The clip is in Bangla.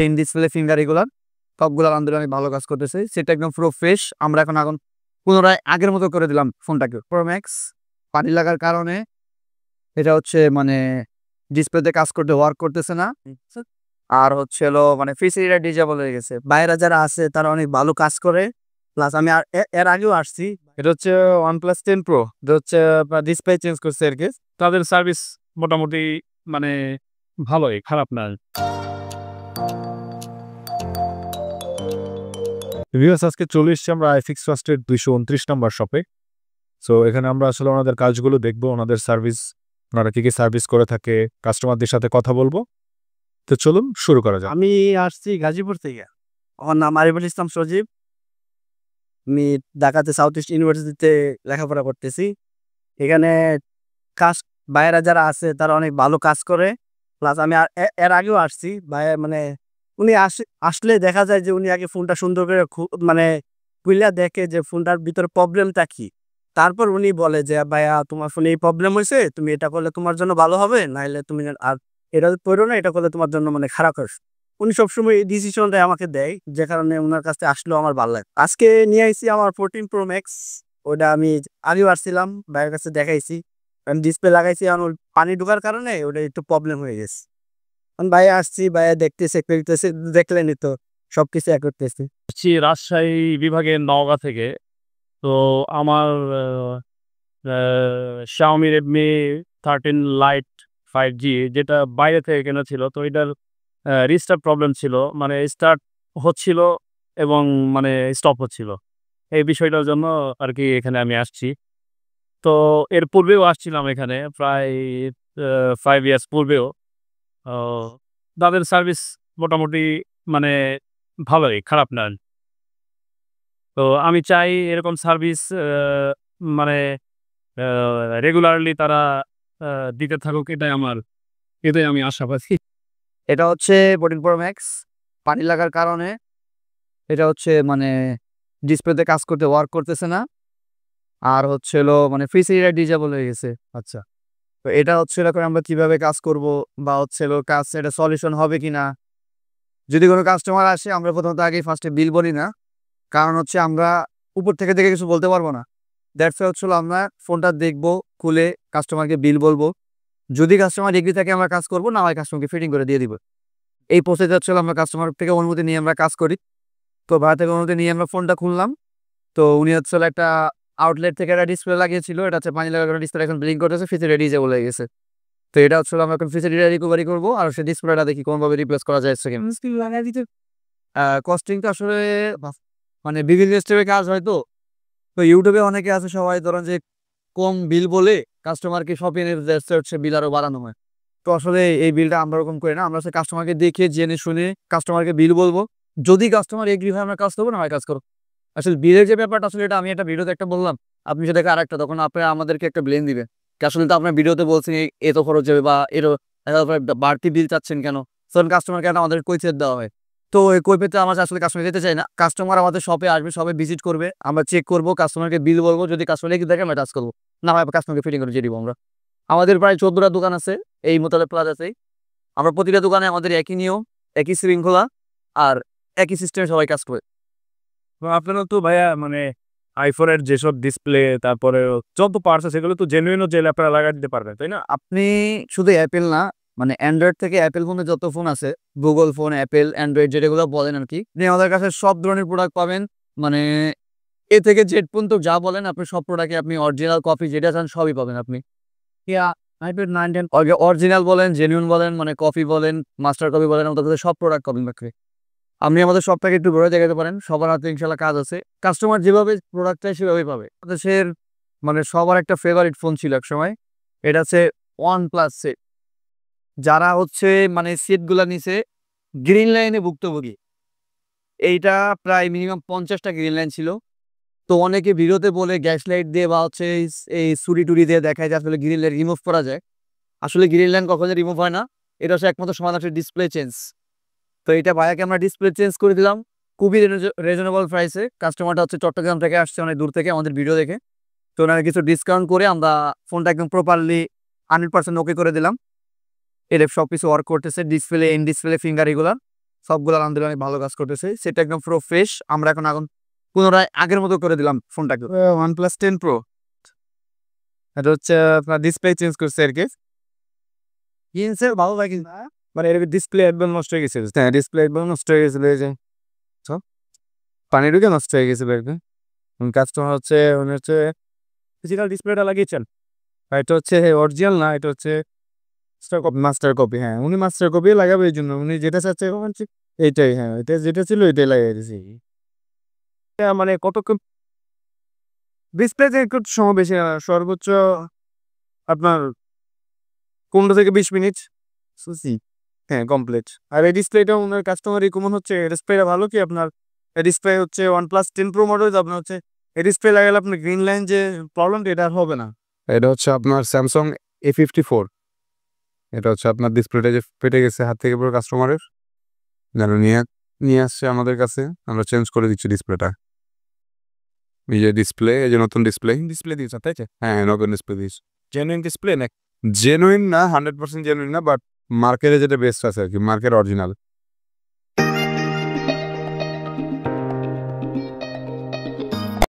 ইন ডিসপ্লে ফিঙ্গার এগুলার সবগুলো আলহামদুলিল্লাহ অনেক ভালো কাজ করতেছে। সেটা একদম পুরো ফ্রেশ। আমরা এখন পুনরায় আগের মতো করে দিলাম ফোনটাকে। প্রো ম্যাক্স পানি লাগার কারণে এটা হচ্ছে মানে ডিসপ্লেতে কাজ করতে ওয়ার্ক করতেছে না। আর হচ্ছে হলো মানে ফেসিলিটি ডিজেবল হয়ে গেছে। বাইরে যারা আছে তারা অনেক ভালো কাজ করে। প্লাস আমি এর আগেও আসছি। এটা হচ্ছে OnePlus 10 Pro। এটা হচ্ছে ডিসপ্লে চেঞ্জ করছে আর কি। তাদের সার্ভিস মোটামুটি মানে ভালোই, খারাপ না। ভিউয়ার্স, আজকে চলে এসেছি আমরা আইফিক্স ফার্স্টের 229 নাম্বার শপে। সো এখানে আমরা আসলে ওনাদের কাজগুলো দেখবো, ওনাদের সার্ভিস, ওনারা কি সার্ভিস করে থাকে, কাস্টমারদের সাথে কথা বলবো। তো চলুন শুরু করা যাক। আমি আসছি গাজীপুর থেকে। আমার নাম আরিফুল ইসলাম সজীব। আমি ঢাকাতে সাউথ ইস্ট ইউনিভার্সিটিতে লেখাপড়া করতেছি। এখানে কাজ বাইরে যারা আছে তারা অনেক ভালো কাজ করে। প্লাস আমি এর আগেও আসছি। মানে উনি আসলে দেখা যায় যে উনি আগে ফোনটা সুন্দর করে মানে খুইলা দেখে যে ফোনটার ভিতরে প্রবলেমটা কি। তারপর উনি বলে যে ভাইয়া তোমার ফোনে এই প্রবলেম হয়েছে, তুমি এটা করলে তোমার জন্য ভালো হবে, নাইলে তুমি আর এটা করো না, এটা করলে তোমার জন্য মানে খারাপ হবে। উনি সবসময় এই ডিসিশনটা আমাকে দেয়, যে কারণে ওনার কাছে আসলেও আমার ভালো লাগে। আজকে নিয়ে আইছি আমার 14 Pro Max। ওটা আমি আগেও আসছিলাম, ভাইয়ের কাছে দেখাইছি। আমি ডিসপ্লে লাগাইছি, এখন পানি ঢোকার কারণে ওটা একটু প্রবলেম হয়ে গেছে। এখন ভাইয়া আসছি, ভাইয়া দেখতেছে করতেছে, দেখলেনি তো সবকিছু এক করতেছি। আসছি রাজশাহী বিভাগের নওগাঁ থেকে। তো আমার Xiaomi Redmi 13 Lite 5G যেটা বাইরে থেকে কেনা ছিল। তো এটার রিস্টার্ট প্রবলেম ছিল, মানে স্টার্ট হচ্ছিল এবং মানে স্টপ হচ্ছিল। এই বিষয়টার জন্য আর কি এখানে আমি আসছি। তো এর পূর্বেও আসছিলাম এখানে প্রায় 5 ইয়ার্স পূর্বেও। তাদের সার্ভিস মোটামুটি মানে ভালোই, খারাপ না। তো আমি চাই এরকম সার্ভিস মানে রেগুলারলি তারা দিতে থাকুক, এটাই আমি আশাবাদী। এটা হচ্ছে 14 Pro Max। পানি লাগার কারণে এটা হচ্ছে মানে ডিসপ্লেতে কাজ করতে ওয়ার্ক করতেছে না। আর হচ্ছে হলো মানে ফেসিলিটি ডিজেবল হয়ে গেছে। আচ্ছা, তো এটা হচ্ছে এরকম আমরা কিভাবে কাজ করব, বা হচ্ছে হলো কাজ এটা সলিউশন হবে কিনা। যদি কোনো কাস্টমার আসে আমরা প্রথমত আগে ফার্স্টে বিল বলি না, কারণ হচ্ছে আমরা উপর থেকে দেখে কিছু বলতে পারবো না। দ্যাটস হচ্ছে হলো আমরা ফোনটা দেখবো, খুলে কাস্টমারকে বিল বলবো। যদি কাস্টমার এগ্রি থাকে আমরা কাজ করবো, না হয় কাস্টমারকে ফিটিং করে দিয়ে দিব। এই প্রসেস হচ্ছে আমরা কাস্টমার থেকে অনুমতি নিয়ে আমরা কাজ করি। তো ভাড়া থেকে অনুমতি নিয়ে আমরা ফোনটা খুললাম। তো উনি হচ্ছে হলো একটা আউটলেট থেকে একটা ডিসপ্লে লাগিয়েছিল, এটা হচ্ছে পানি লাগার ডিসপ্লে, এখন ব্লিঙ্ক করতেছে, ফিচার ডিজেবল হয়ে গেছে। তো এটা হচ্ছে আমরা এখন ফিচার রিকভারি করবো, আর সে ডিসপ্লেটা দেখি কোনোভাবে রিপ্লেস করা যায় সেকেন্ড। কস্টিংটা আসলে মানে বিভিন্ন স্টেপে কাজ হয়। তো তো ইউটিউবে অনেকে আছে, সবাই ধরেন যে কম বিল বলে কাস্টমারকে শপিং এর হচ্ছে বিল আরো বাড়ানো হয়। তো আসলে এই বিলটা আমরা ওরকম করি না, আমরা হচ্ছে কাস্টমারকে দেখে জেনে শুনে কাস্টমারকে বিল বলবো। যদি কাস্টমার এগ্রি হয় আমরা কাজ করবো, না হয় কাজ করবো। আসলে বিলের যে ব্যাপারটা আসলে এটা আমি একটা ভিডিওতে একটা বললাম, আপনি সেটাকে আরেকটা, তখন আপনারা আমাদেরকে একটা ব্লেম দিবেন। আসলে তো আপনার ভিডিওতে বলছেন এত খরচ যাবে বা এর বাড়তি বিল চাচ্ছেন কেন, তখন কাস্টমার কেন আমাদের কৈফিয়ত দেওয়া হয়। তো এই কৈফিয়তে আমরা আসলে কাস্টমার যেতে চাই না। কাস্টমার আমাদের শপে আসবে, শপে ভিজিট করবে, আমরা চেক করবো, কাস্টমারকে বিল বলবো। যদি কাস্টমার এগিয়ে থাকে আমরা কাজ করবো, না হয় কাস্টমারকে ফিটিং করে দিয়ে দিব আমরা। আমাদের প্রায় 14টা দোকান আছে এই মোতালেব প্লাজাতেই। আমরা প্রতিটা দোকানে আমাদের একই নিয়ম, একই শৃঙ্খলা, আর একই সিস্টেমে সবাই কাজ করে। তো আপনারা তো ভাইয়া মানে আইফোনের যেসব ডিসপ্লে, তারপরে যত পার্টস আছে সেগুলো তো জেনুইনও চাইলে আপনারা লাগাই দিতে পারবেন, তাই না? আপনি শুধু অ্যাপেল না, মানে অ্যান্ড্রয়েড থেকে অ্যাপেল ফোনে যত ফোন আছে, গুগল ফোন, অ্যাপেল, অ্যান্ড্রয়েড যেগুলো বলেন আর কি, আপনি আমাদের কাছে সব ধরনের প্রোডাক্ট পাবেন। মানে এ থেকে জেড পর্যন্ত যা বলেন আপনি সব প্রোডাক্টে আপনি অরিজিনাল কপি যেটা চান সবই পাবেন আপনি। অরিজিনাল বলেন, জেনুইন বলেন, মানে কপি বলেন, মাস্টার কপি বলেন, আমাদের কাছে সব প্রোডাক্ট পাবেন রাখবে। আপনি আমাদের সবটাকে একটু ঘুরে দেখাতে পারেন, সবার হাতে ইনশাল্লাহ কাজ আছে। কাস্টমার যেভাবে প্রোডাক্ট চাই সেভাবেই পাবে। দেশের মানে সবার একটা ফেভারিট ফোন ছিল এক সময়, এটা হচ্ছে OnePlus সেট। যারা হচ্ছে মানে সেটগুলা নিছে গ্রিন লাইনে ভুক্তভোগী। এইটা প্রায় মিনিমাম 50টা গ্রিন লাইন ছিল। তো অনেকে ভিডিওতে বলে গ্যাস লাইট দিয়ে বা হচ্ছে এই ছুরি টুরি দিয়ে দেখায় যে আসলে গ্রিন লাইট রিমুভ করা যায়। আসলে গ্রিন লাইন কখনো রিমুভ হয় না, এটা হচ্ছে একমাত্র সমাধান হচ্ছে ডিসপ্লে চেঞ্জ। তো এটা ভাইয়াকে আমরা ডিসপ্লে চেঞ্জ করে দিলাম খুবই রিজনেবল প্রাইসে। কাস্টমারটা হচ্ছে চট্টগ্রাম থেকে আসছে, অনেক দূর থেকে আমাদের ভিডিও দেখে। তো ওনারা কিছু ডিসকাউন্ট করে আমরা ফোনটা একদম প্রপারলি 100% ওকে করে দিলাম। এটা সব কিছু ওয়ার্ক করতেছে, ডিসপ্লে, ইন ডিসপ্লে ফিঙ্গার এগুলা সবগুলো আলহামদুলিল্লাহ অনেক ভালো কাজ করতেছে, সেটা একদম পুরো ফ্রেশ। আমরা এখন পুনরায় আগের মতো করে দিলাম ফোনটাকে। OnePlus 10 Pro, এটা হচ্ছে আপনার ডিসপ্লে চেঞ্জ করছে আর কি। কিনছে ভালো লাগে না, মানে এর ডিসপ্লে একদম নষ্ট হয়ে গেছে। হ্যাঁ, ডিসপ্লে একদম নষ্ট হয়ে গেছিল, এই যে পানি ঢুকে নষ্ট হয়ে গেছিল আর কি। কাস্টমার হচ্ছে উনি হচ্ছে ফিজিক্যাল ডিসপ্লেটা লাগিয়েছেন, আর এটা হচ্ছে অরিজিনাল না, এটা হচ্ছে মাস্টার কপি। হ্যাঁ, উনি মাস্টার কপি লাগাবে, এই জন্য উনি যেটা চাচ্ছে এইটাই। হ্যাঁ, এটা যেটা ছিল এটাই লাগিয়ে দিয়েছি। মানে কতক্ষণ ডিসপ্লেতে একটু সময় বেশি না, সর্বোচ্চ আপনার 15 থেকে 20 মিনিট সুসি। হ্যাঁ, কমপ্লিট। আর এই ডিসপ্লেটা ওনার কাস্টমার রিকমেন্ড হচ্ছে, ডিসপ্লেটা ভালো কি আপনার ডিসপ্লে হচ্ছে OnePlus 10 Pro মডেল, আপনার হচ্ছে এই ডিসপ্লে লাগালে আপনার গ্রিন লাইন যে প্রবলেমটা এটা আর হবে না। এটা হচ্ছে আপনার স্যামসাং A54। এটা হচ্ছে আপনার ডিসপ্লেটা যে ফেটে গেছে হাত থেকে পুরো কাস্টমারের, যেন নিয়ে আসছে আমাদের কাছে, আমরা চেঞ্জ করে দিচ্ছি ডিসপ্লেটা। এই যে ডিসপ্লে, এই যে নতুন ডিসপ্লে দিয়েছে, তাই তো? হ্যাঁ, নতুন ডিসপ্লে দিয়েছে। জেনুইন ডিসপ্লে না, জেনুইন না, 100% জেনুইন না, বাট মার্কেটে যেটা বেস্ট আছে আর কি, মার্কেট অরিজিনাল।